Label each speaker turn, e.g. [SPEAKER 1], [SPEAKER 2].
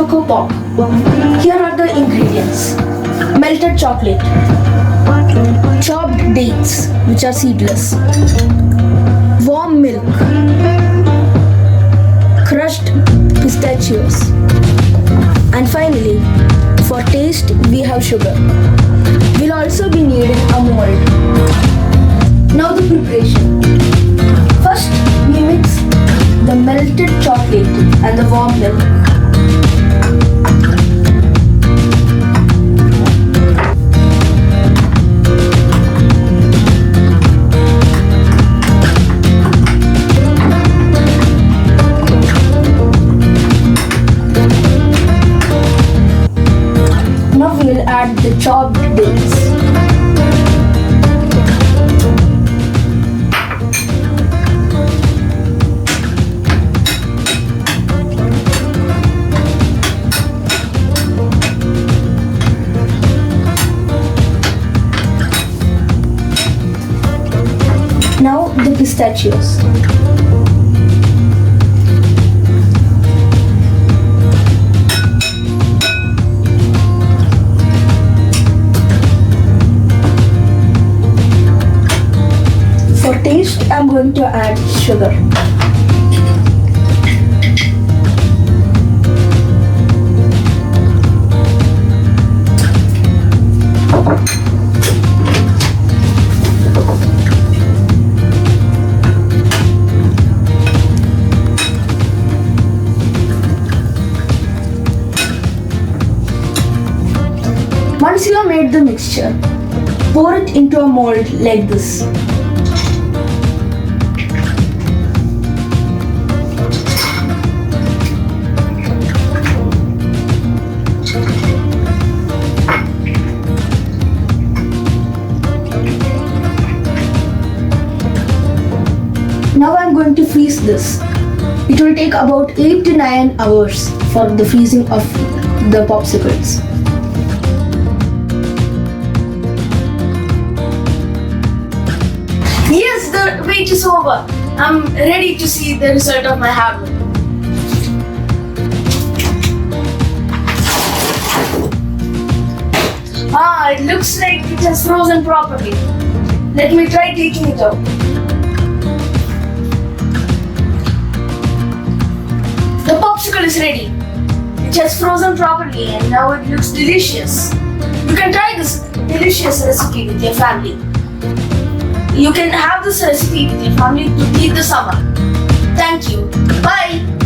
[SPEAKER 1] Choco Pop. Here are the ingredients: melted chocolate, chopped dates which are seedless, warm milk, crushed pistachios, and finally, for taste, we have sugar. We'll also be needing a mold. Now the preparation. First, we mix the melted chocolate and the warm milk. Now we'll add the chopped dates. Now the pistachios. For taste, I'm going to add sugar. Once you have made the mixture, pour it into a mold like this. Now I'm going to freeze this. It will take about 8 to 9 hours for the freezing of the popsicles. Yes, the wait is over. I'm ready to see the result of my hard work. It looks like it has frozen properly. Let me try taking it out. The popsicle is ready. It has frozen properly and now it looks delicious. You can try this delicious recipe with your family. You can have this recipe with your family to beat the summer. Thank you. Bye.